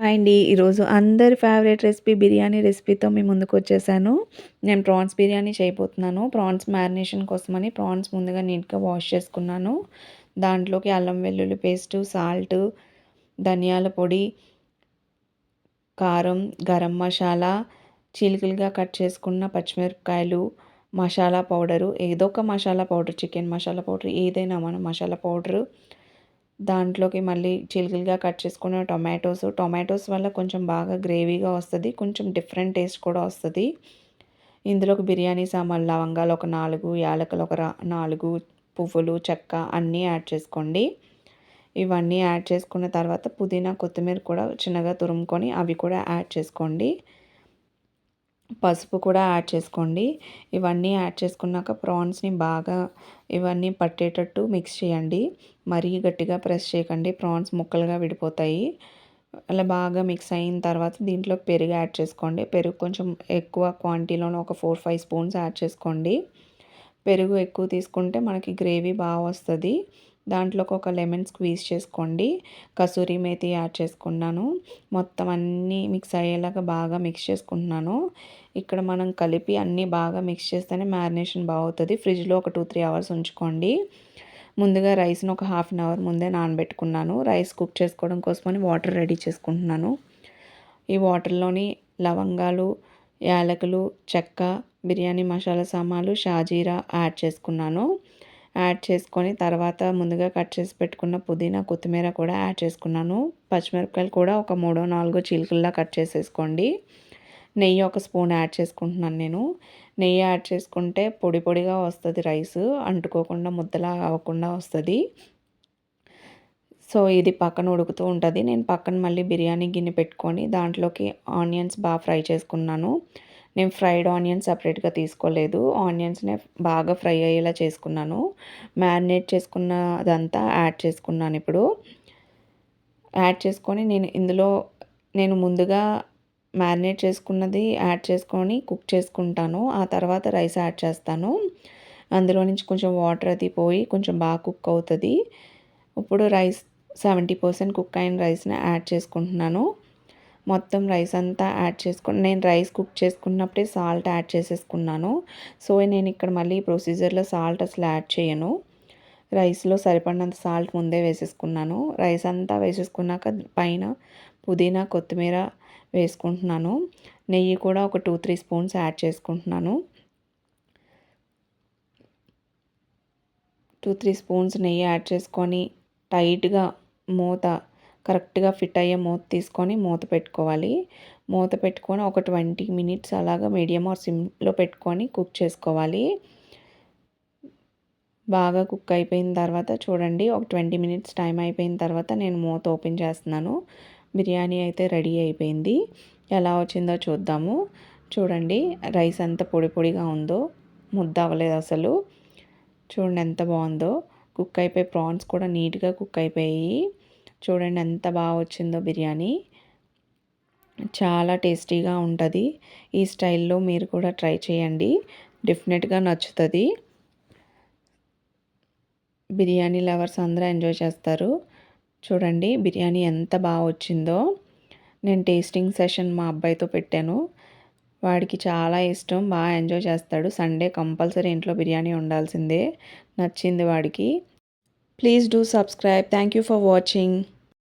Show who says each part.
Speaker 1: Hi అండి. ఈరోజు అందరి ఫేవరెట్ రెసిపీ బిర్యానీ రెసిపీతో మీ ముందుకొచ్చేసాను. నేను ప్రాన్స్ బిర్యానీ చేయబోతున్నాను. ప్రాన్స్ మ్యారినేషన్ కోసమని ప్రాన్స్ ముందుగా నీట్‌గా వాష్ చేసుకున్నాను. దాంట్లోకి అల్లం వెల్లుల్లి పేస్టు, సాల్టు, ధనియాల పొడి, కారం, గరం మసాలా, చీలికలుగా కట్ చేసుకున్న పచ్చిమిరపకాయలు, మసాలా పౌడరు, ఏదో ఒక masala powder, chicken masala powder ఏదైనా మన మసాలా పౌడరు, దాంట్లోకి మళ్ళీ చిలుకలుగా కట్ చేసుకున్న టొమాటోస్ వల్ల కొంచెం బాగా గ్రేవీగా వస్తది. కొంచెం డిఫరెంట్ టేస్ట్ కూడా వస్తది. ఇందులోకి బిర్యానీ సామాన్లు లవంగాలు ఒక 4, యాలకులు ఒక 4, పువ్వులు, చెక్క అన్నీ యాడ్ చేసుకోండి. ఇవన్నీ యాడ్ చేసుకున్న తర్వాత పుదీనా, కొత్తిమీర కూడా చిన్నగా తురుముకొని అవి కూడా యాడ్ చేసుకోండి. పసుపు కూడా యాడ్ చేసుకోండి. ఇవన్నీ యాడ్ చేసుకున్నాక ప్రాన్స్‌ని బాగా ఇవన్నీ పట్టేటట్టు మిక్స్ చేయండి. మరీ గట్టిగా ప్రెస్ చేయకండి. ప్రాన్స్ ముక్కలుగా విడిపోతాయి. అలా బాగా మిక్స్ అయిన తర్వాత దీంట్లోకి పెరుగు యాడ్ చేసుకోండి. పెరుగు కొంచెం ఎక్కువ క్వాంటిటీలోనే ఒక 4, 5 స్పూన్స్ యాడ్ చేసుకోండి. పెరుగు ఎక్కువ తీసుకుంటే మనకి గ్రేవీ బాగా వస్తది. దాంట్లోకి ఒక లెమన్ స్క్వీజ్ చేసుకోండి. కసూరి మేతి యాడ్ చేసుకున్నాను. మొత్తం అన్నీ మిక్స్ అయ్యేలాగా బాగా మిక్స్ చేసుకుంటున్నాను. ఇక్కడ మనం కలిపి అన్నీ బాగా మిక్స్ చేస్తేనే మ్యారినేషన్ బాగవుతది. ఫ్రిడ్జ్‌లో ఒక 2, 3 అవర్స్ ఉంచుకోండి. ముందుగా రైస్‌ని ఒక హాఫ్ అన్ అవర్ ముందే నానబెట్టుకున్నాను. రైస్ కుక్ చేసుకోవడం కోసమని వాటర్ రెడీ చేసుకుంటున్నాను. ఈ వాటర్‌లోని లవంగాలు, యాలకులు, చెక్క, బిర్యానీ మసాలా సామాన్లు, షాజీరా యాడ్ చేసుకున్నాను. యాడ్ చేసుకొని తర్వాత ముందుగా కట్ చేసి పెట్టుకున్న పుదీనా, కొత్తిమీర కూడా యాడ్ చేసుకున్నాను. పచ్చిమిరపకాయలు కూడా ఒక 3, 4 చీలికల్లా కట్ చేసేసుకోండి. నెయ్యి ఒక స్పూన్ యాడ్ చేసుకుంటున్నాను నేను. నెయ్యి యాడ్ చేసుకుంటే పొడి పొడిగా వస్తది రైసు. అంటుకోకుండా ముద్దలా అవ్వకుండా వస్తది. సో, ఇది పక్కన ఉడుకుతూ ఉంటది. నేను పక్కన మళ్ళీ బిర్యానీ గిన్నె పెట్టుకొని దాంట్లోకి ఆనియన్స్ ఫ్రై చేసుకున్నాను. నేను ఫ్రైడ్ ఆనియన్స్ సెపరేట్‌గా తీసుకోలేదు. ఆనియన్స్‌నే బాగా ఫ్రై అయ్యేలా చేసుకున్నాను. మ్యారినేట్ చేసుకున్న అదంతా యాడ్ చేసుకున్నానిప్పుడు. యాడ్ చేసుకొని నేను ముందుగా మ్యారినేట్ చేసుకున్నది యాడ్ చేసుకొని కుక్ చేసుకుంటాను. ఆ తర్వాత రైస్ యాడ్ చేస్తాను. అందులో నుంచి కొంచెం వాటర్ అది పోయి కొంచెం బాగా కుక్ అవుతది. ఇప్పుడు 70% కుక్ అయిన రైస్‌ని యాడ్ చేసుకుంటున్నాను. మొత్తం రైస్ అంతా యాడ్ చేసుకొని నేను రైస్ కుక్ చేసుకున్నప్పుడే సాల్ట్ యాడ్ చేసేసుకున్నాను. సో, నేను ఇక్కడ మళ్ళీ ప్రొసీజర్‌లో సాల్ట్ అసలు యాడ్ చేయను. రైస్‌లో సరిపడినంత సాల్ట్ ముందే వేసేసుకున్నాను. రైస్ అంతా వేసేసుకున్నాక పైన పుదీనా, కొత్తిమీర వేసుకుంటున్నాను. నెయ్యి కూడా ఒక 2, 3 స్పూన్స్ యాడ్ చేసుకుంటున్నాను. 2, 3 స్పూన్స్ నెయ్యి యాడ్ చేసుకొని టైట్‌గా మూత కరెక్ట్‌గా ఫిట్ అయ్యే మూత తీసుకొని మూత పెట్టుకోవాలి. మూత పెట్టుకొని ఒక 20 మినిట్స్ అలాగా మీడియం ఆర్ సిమ్‌లో పెట్టుకొని కుక్ చేసుకోవాలి. బాగా కుక్ అయిపోయిన తర్వాత చూడండి ఒక 20 మినిట్స్ టైం అయిపోయిన తర్వాత నేను మూత ఓపెన్ చేస్తున్నాను. బిర్యానీ అయితే రెడీ అయిపోయింది. ఎలా వచ్చిందో చూద్దాము. చూడండి రైస్ ఎంత పొడి పొడిగా ఉందో. ముద్ద అవ్వలేదు అసలు. చూడండి ఎంత బాగుందో. కుక్ అయిపోయి ప్రాన్స్ కూడా నీట్‌గా కుక్ అయిపోయాయి. చూడండి ఎంత బాగా వచ్చిందో బిర్యానీ. చాలా టేస్టీగా ఉంటది. ఈ స్టైల్‌లో మీరు కూడా ట్రై చేయండి. డెఫినెట్‌గా నచ్చుతది. బిర్యానీ లవర్స్ అందరూ ఎంజాయ్ చేస్తారు. చూడండి బిర్యానీ ఎంత బాగా వచ్చిందో. నేను టేస్టింగ్ సెషన్ మా అబ్బాయితో పెట్టాను. వాడికి చాలా ఇష్టం. బాగా ఎంజాయ్ చేస్తాడు. సండే కంపల్సరీ ఇంట్లో బిర్యానీ ఉండాల్సిందే. నచ్చింది వాడికి. Please do subscribe. Thank you for watching.